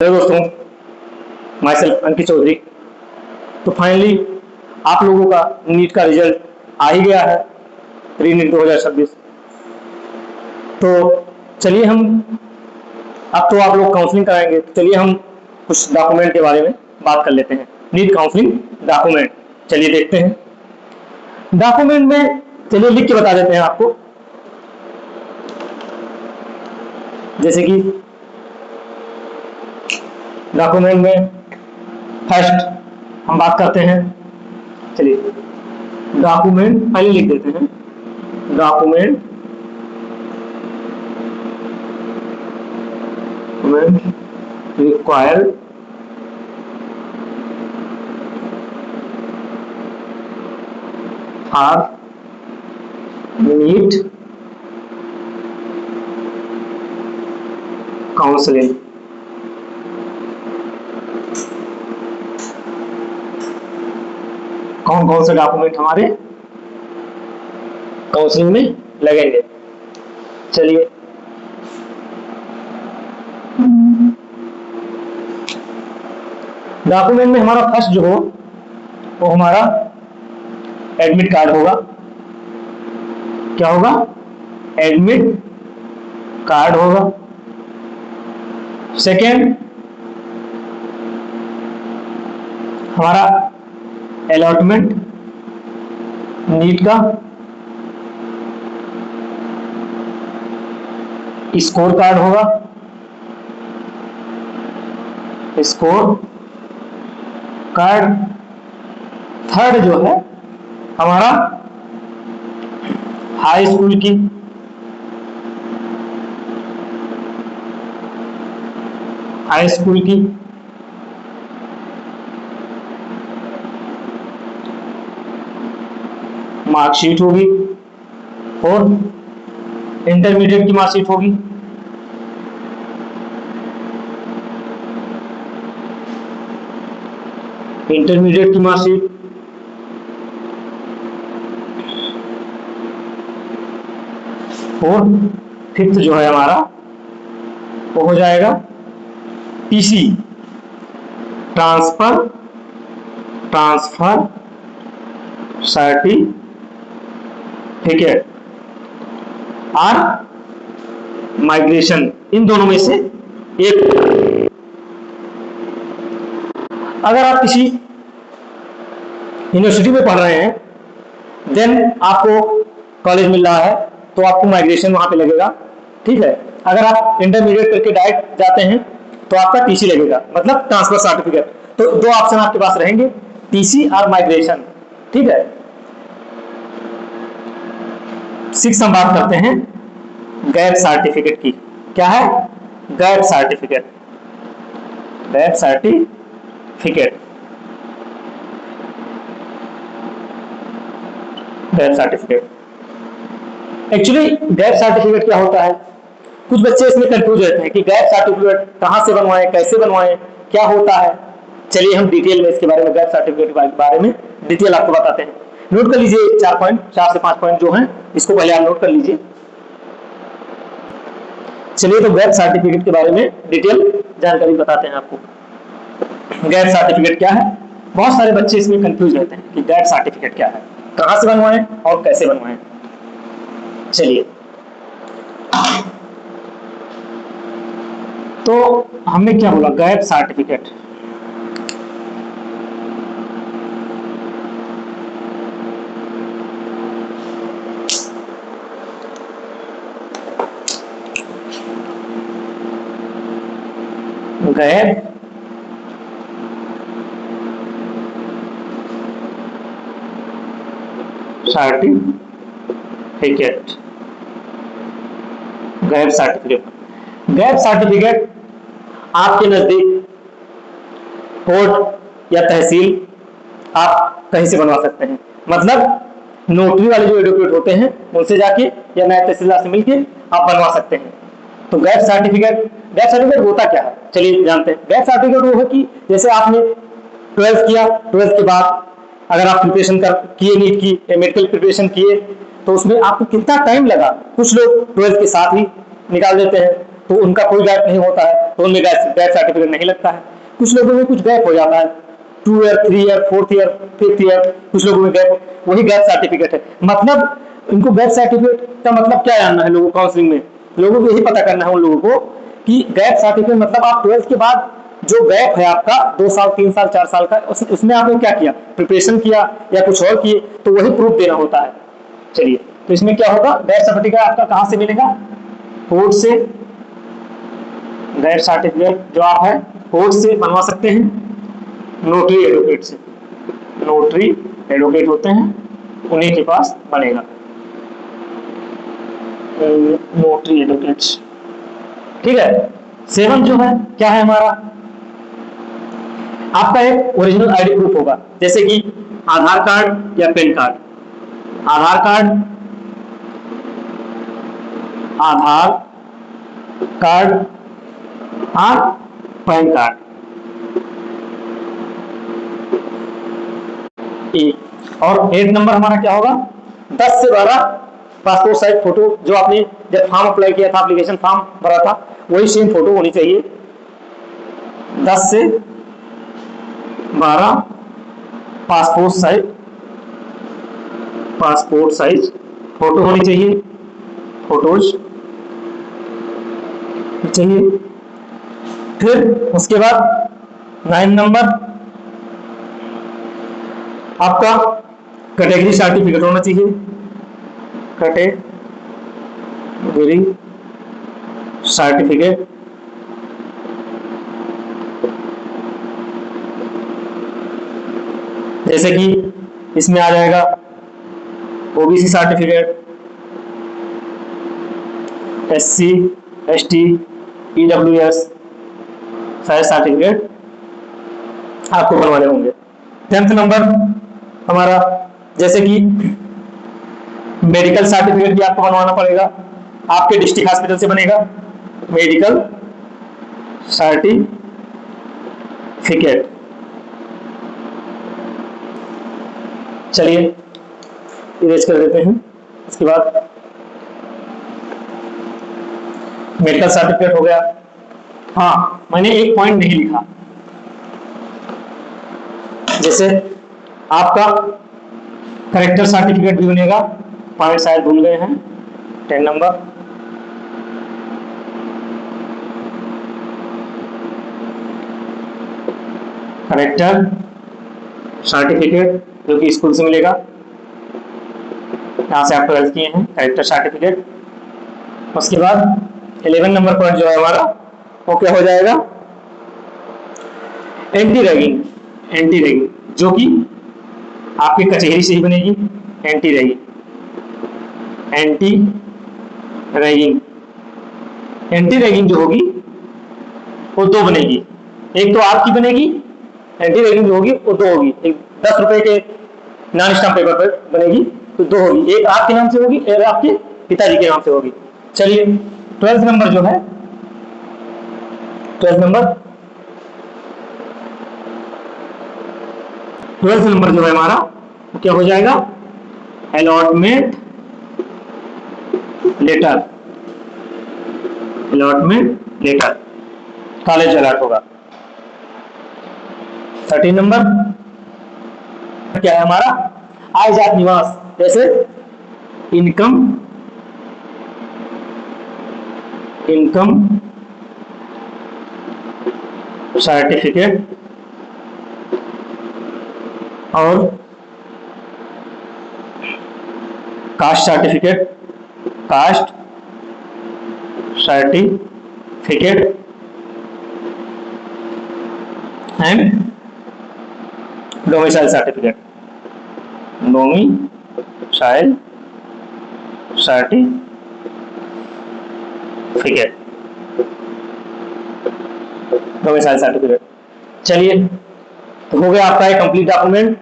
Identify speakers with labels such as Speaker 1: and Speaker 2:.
Speaker 1: Hello दोस्तों, my self अंकित चौधरी। तो finally आप लोगों का नीट का रिजल्ट आ ही गया है, री नीट 2026। तो चलिए हम अब तो आप लोग काउंसलिंग कराएंगे, तो चलिए हम कुछ डॉक्यूमेंट के बारे में बात कर लेते हैं। नीट काउंसलिंग डॉक्यूमेंट, चलिए देखते हैं। डॉक्यूमेंट में चलिए लिख के बता देते हैं आपको, जैसे कि डॉक्यूमेंट में फर्स्ट हम बात करते हैं। चलिए डॉक्यूमेंट पहले लिख देते हैं। Document required for NEET counseling। कौन कौन से डॉक्यूमेंट हमारे काउंसलिंग में लगेंगे? चलिए डॉक्यूमेंट में हमारा फर्स्ट जो हो वो हमारा एडमिट कार्ड होगा। क्या होगा? एडमिट कार्ड होगा। सेकेंड हमारा अलॉटमेंट नीट का स्कोर कार्ड होगा। Score card. थर्ड जो है हमारा हाई स्कूल की मार्कशीट होगी और इंटरमीडिएट की मार्कशीट होगी। इंटरमीडिएट की मार्कशीट और फिफ्थ जो है हमारा वो हो जाएगा टीसी, ट्रांसफर सर्टिफिकेट और माइग्रेशन। इन दोनों में से एक। अगर आप किसी यूनिवर्सिटी में पढ़ रहे हैं, देन आपको कॉलेज मिल रहा है तो आपको माइग्रेशन वहां पे लगेगा, ठीक है। अगर आप इंटरमीडिएट करके डायरेक्ट जाते हैं तो आपका टीसी लगेगा, मतलब ट्रांसफर सर्टिफिकेट। तो दो ऑप्शन आपके पास रहेंगे, टीसी और माइग्रेशन, ठीक है। 6 हम बात करते हैं गैप सर्टिफिकेट की। क्या है? Gap certificate. Gap certificate actually gap certificate क्या होता है? कुछ बच्चे इसमें कंफ्यूज रहते हैं कि गैप सर्टिफिकेट कहां से बनवाएं, कैसे बनवाएं, क्या होता है। चलिए हम डिटेल में इसके बारे में, गैप सर्टिफिकेट के बारे में डिटेल आपको बताते हैं। नोट कर लीजिए 4 से 5 पॉइंट जो हैं, इसको पहले आप नोट कर लीजिए। चलिए तो गैप सर्टिफिकेट के बारे में डिटेल जानकारी बताते हैं आपको। गैप सर्टिफिकेट क्या है? बहुत सारे बच्चे इसमें कंफ्यूज रहते हैं कि गैप सर्टिफिकेट क्या है, कहां से बनवाएं और कैसे बनवाएं। चलिए तो हमने क्या बोला? Gap certificate. Gap certificate. Gap certificate आपके नजदीक कोर्ट या तहसील आप कहीं से बनवा सकते हैं। मतलब नोटरी वाले जो एडवोकेट होते हैं उनसे जाके या नायब तहसीलदार से मिलके आप बनवा सकते हैं। तो गैप सर्टिफिकेट होता क्या है, चलिए जानते हैं। गैप सर्टिफिकेट वो है कि जैसे आपने 12th किया, 12th के बाद अगर आप प्रिपरेशन किए नीट की, मेडिकल प्रिपरेशन किए, तो उसमें आपको कितना टाइम लगा। कुछ लोग 12th के साथ ही निकाल देते हैं, तो उनका कोई गैप नहीं होता है, तो उनमें गैप सर्टिफिकेट नहीं लगता है। कुछ लोगों में कुछ गैप हो जाता है, 2 year, 3 year, 4th year, 5th year, कुछ लोगों में गैप, वही गैप सर्टिफिकेट है। मतलब इनको गैप सर्टिफिकेट का मतलब क्या जानना है लोगों को, काउंसलिंग में लोगों को यही पता करना है उन लोगों को कि गैप सर्टिफिकेट मतलब आप 12th के बाद जो गैप है आपका 2 साल, 3 साल, 4 साल का, उसमें आपने क्या किया, प्रिपरेशन किया या कुछ और किए, तो वही प्रूफ देना होता है। चलिए, तो इसमें क्या होगा, गैप सर्टिफिकेट आपका कहां से मिलेगा, कोर्ट से। गैप सर्टिफिकेट जो आप है कोर्ट से बनवा सकते हैं, नोटरी एडवोकेट से, नोटरी एडवोकेट होते हैं उन्हीं के पास बनेगा, नोटरी एडवोकेट्स। ठीक है। 7 जो है क्या है हमारा, आपका एक ओरिजिनल आईडी प्रूफ होगा, जैसे कि आधार कार्ड या पैन कार्ड। आधार कार्ड, आधार कार्ड और पैन कार्ड। और 8 नंबर हमारा क्या होगा, 10 से 12 पासपोर्ट साइज फोटो, जो आपने जब फॉर्म अप्लाई किया था, एप्लीकेशन फॉर्म भरा था, वही सेम फोटो होनी चाहिए। 10 से 12 पासपोर्ट साइज फोटो होनी चाहिए, फोटोज चाहिए। फिर उसके बाद 9 नंबर आपका कैटेगरी सर्टिफिकेट होना चाहिए, कैटेगरी सर्टिफिकेट। जैसे कि इसमें आ जाएगा OBC certificate, SC ST EWS सारे सर्टिफिकेट आपको बनवाने होंगे। 10th नंबर हमारा, जैसे कि मेडिकल सर्टिफिकेट भी आपको बनवाना पड़ेगा, आपके डिस्ट्रिक्ट हॉस्पिटल से बनेगा मेडिकल सर्टिफिकेट। चलिए इरेज कर देते हैं। इसके बाद मेडिकल सर्टिफिकेट हो गया। हाँ, मैंने एक पॉइंट नहीं लिखा, जैसे आपका करेक्टर सर्टिफिकेट भी बनेगा, पॉइंट शायद भूल गए हैं, 10 नंबर। करेक्टर सर्टिफिकेट जो कि स्कूल से मिलेगा, यहाँ से आप 12th किए हैं, करेक्टर सर्टिफिकेट। उसके बाद 11 नंबर पॉइंट जो है हमारा, वो क्या हो जाएगा, एंटी रैगिंग। एंटी रैगिंग जो कि आपकी कचहरी से ही बनेगी, anti ragging. Anti ragging, anti ragging जो होगी वो 2 बनेगी, एक तो आपकी बनेगी, एंटी रैगिंग जो होगी वो 2 होगी। एक 10 रुपए के नॉन स्टैम्प पेपर पर बनेगी, तो 2 होगी, एक आपके नाम से होगी, एक आपके पिताजी के नाम से होगी। चलिए 12th नंबर जो है, 12th नंबर जो है हमारा क्या हो जाएगा, allotment letter. Allotment letter, college allot होगा। 13 नंबर क्या है हमारा, आय जात निवास, जैसे इनकम सर्टिफिकेट और caste certificate, caste certificate and domicile certificate. Domicile certificate, domicile certificate. चलिए, तो हो गया आपका एक कंप्लीट डॉक्यूमेंट।